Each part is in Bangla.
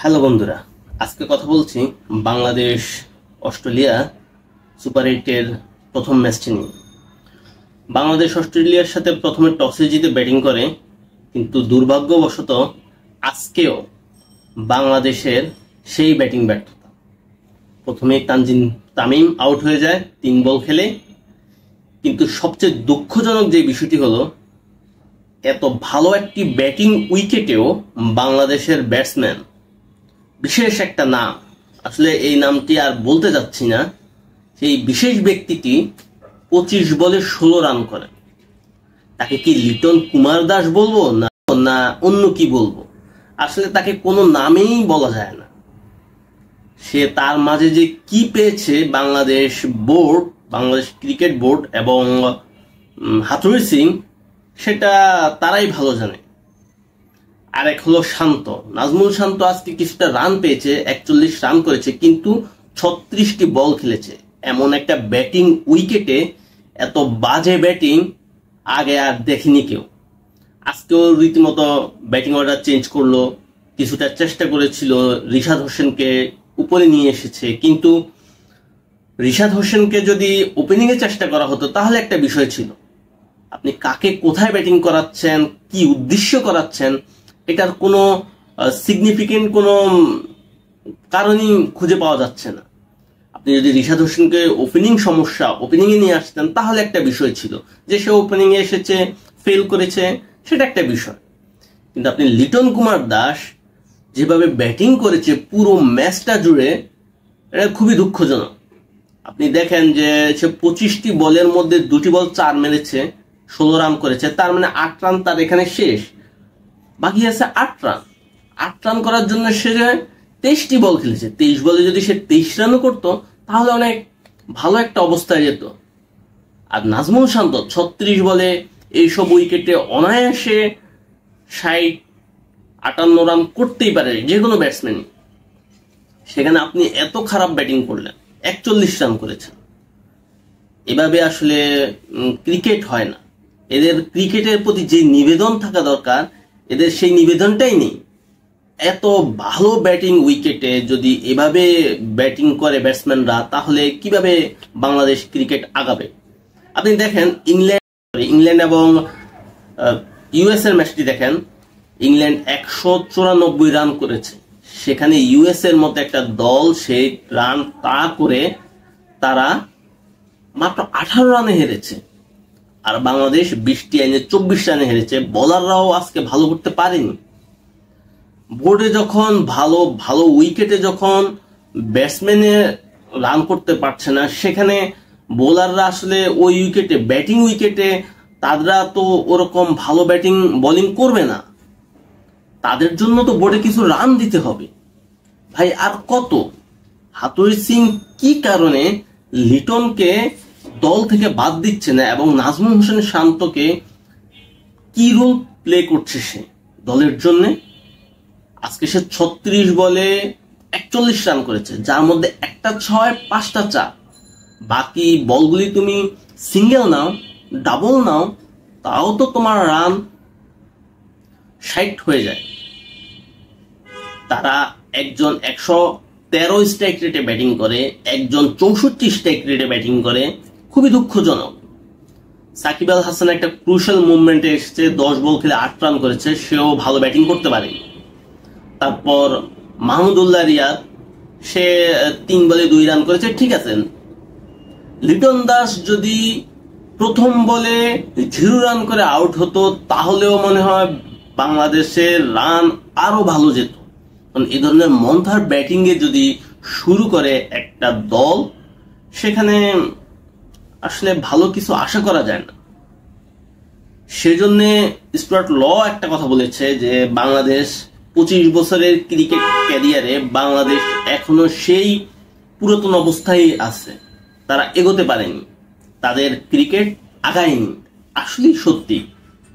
হ্যালো বন্ধুরা, আজকে কথা বলছি বাংলাদেশ অস্ট্রেলিয়া সুপার 8-এর প্রথম ম্যাচটি নিয়ে। বাংলাদেশ অস্ট্রেলিয়ার সাথে প্রথমে টসে জিতে ব্যাটিং করে, কিন্তু দুর্ভাগ্যবশত আজকেও বাংলাদেশের সেই ব্যাটিং ব্যর্থতা। প্রথমে তানজিম তামিম আউট হয়ে যায় 3 বল খেলে, কিন্তু সবচেয়ে দুঃখজনক যে বিষয়টি হলো, এত ভালো একটি ব্যাটিং উইকেটেও বাংলাদেশের ব্যাটসম্যান, বিশেষ একটা নাম, আসলে এই নামটি আর বলতে যাচ্ছি না, সেই বিশেষ ব্যক্তিটি 25 বলে 16 রান করেন। তাকে কি লিটন কুমার দাস বলবো না অন্য কি বলবো? আসলে তাকে কোনো নামেই বলা যায় না। সে তার মাঝে যে কি পেয়েছে Bangladesh board, Bangladesh cricket board এবং হাথুরুর সিং, সেটা তারাই ভালো জানে। আরেক হলো শান্ত, নাজমুল শান্ত আজকে কিছুটা রান পেয়েছে, 41 রান করেছে, কিন্তু 36টি বল খেলেছে। এমন একটা ব্যাটিং উইকেটে এত বাজে ব্যাটিং আগে আর দেখিনি কেউ। আজকেও রীতিমতো ব্যাটিং অর্ডার চেঞ্জ করলো, কিছুটা চেষ্টা করেছিল, রিশাদ হোসেনকে উপরে নিয়ে এসেছে, কিন্তু রিশাদ হোসেনকে যদি ওপেনিং এ চেষ্টা করা হতো তাহলে একটা বিষয় ছিল। আপনি কাকে কোথায় ব্যাটিং করাচ্ছেন, কি উদ্দেশ্য করাচ্ছেন, এটার কোনো সিগনিফিকেন্ট কোনো কারণই খুঁজে পাওয়া যাচ্ছে না। আপনি যদি রিশাদ হোসেনকে ওপেনিং এ নিয়ে আসতেন তাহলে একটা বিষয় ছিল, যে সে ওপেনিং এ এসেছে, ফেল করেছে, সেটা একটা বিষয়। কিন্তু আপনি লিটন কুমার দাস যেভাবে ব্যাটিং করেছে পুরো ম্যাচটা জুড়ে, এটা খুবই দুঃখজনক। আপনি দেখেন যে সে 25টি বলের মধ্যে 2টি বল 4 মেরেছে, 16 রান করেছে, তার মানে 8 রান তার এখানে শেষ, বাকি আছে 8 রান। 8 রান করার জন্য সে 23টি বল খেলেছে। 23 বলে যদি সে 23 রানও করতো তাহলে অনেক ভালো একটা অবস্থায় যেত। আর নাজমুল শান্ত 36 বলে এইসব উইকেটে অনায়াসে 60-58 রান করতেই পারে যে কোনো ব্যাটসম্যানই। সেখানে আপনি এত খারাপ ব্যাটিং করলেন, 41 রান করেছেন। এভাবে আসলে ক্রিকেট হয় না। এদের ক্রিকেটের প্রতি যে নিবেদন থাকা দরকার, এদের সেই নিবেদনটাই নেই। এত ভালো ব্যাটিং উইকেটে যদি এভাবে ব্যাটিং করে ব্যাটসম্যানরা, তাহলে কিভাবে বাংলাদেশ ক্রিকেট আগাবে? আপনি দেখেন ইংল্যান্ড এবং ইউএস এর ম্যাচটি দেখেন। ইংল্যান্ড 194 রান করেছে, সেখানে ইউএস এর মতো একটা দল সেই রান করে তারা মাত্র 18 রানে হেরেছে। আর বাংলাদেশ 20টি আইনে 24 রানে হেরেছে। বোলাররাও আজকে ভালো করতে পারেনি। বোর্ডে যখন ভালো উইকেটে যখন ব্যাটসম্যানে রান করতে পারছে না, সেখানে বোলাররা আসলে ওই উইকেটে, ব্যাটিং উইকেটে তারা তো ওরকম ভালো বোলিং করবে না। তাদের জন্য তো বোর্ডে কিছু রান দিতে হবে ভাই। আর কত? হাথুরুর সিং কি কারণে লিটনকে দল থেকে বাদ দিচ্ছে না এবং নাজমুল হোসেন শান্তকে কি রোল প্লে করছে সে দলের জন্য? আজকে সে 36 বলে 41 রান করেছে, যার মধ্যে একটা 6, 5টা 4। বাকি বলগুলি তুমি সিঙ্গেল নাও, ডাবল নাও, তাও তো তোমার রান 60 হয়ে যায়। তারা একজন 113 স্ট্রাইক রেটে ব্যাটিং করে, একজন 64 স্ট্রাইক রেটে ব্যাটিং করে। খুবই দুঃখজনক। সাকিব আল হাসান একটা ক্রুশাল মুভমেন্টে এসেছে, 10 বল খেলে 8 রান করেছে, সেও ভালো ব্যাটিং করতে পারেনি। তারপর মাহমুদুল্লাহ রিয়াদ, সে 3 বলে 2 রান করেছে, ঠিক আছে। লিটন দাস যদি প্রথম বলে 0 রান করে আউট হতো তাহলেও মনে হয় বাংলাদেশের রান আরো ভালো যেত। এই ধরনের মন্থার ব্যাটিং এ যদি শুরু করে একটা দল, সেখানে আসলে ভালো কিছু আশা করা যায় না। সেজন্য স্টুয়ার্ট ল একটা কথা বলেছে যে বাংলাদেশ 25 বছরের ক্রিকেট ক্যারিয়ারে বাংলাদেশ এখনো সেই পুরাতন অবস্থায় আছে, তারা এগোতে পারেনি, তাদের ক্রিকেট আগায়নি। আসলে সত্যি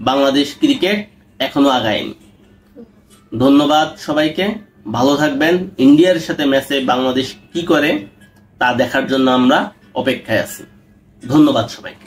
বাংলাদেশ ক্রিকেট এখনো আগায়নি। ধন্যবাদ সবাইকে, ভালো থাকবেন। ইন্ডিয়ার সাথে ম্যাচে বাংলাদেশ কি করে তা দেখার জন্য আমরা অপেক্ষায় আছি। ধন্যবাদ সবাইকে।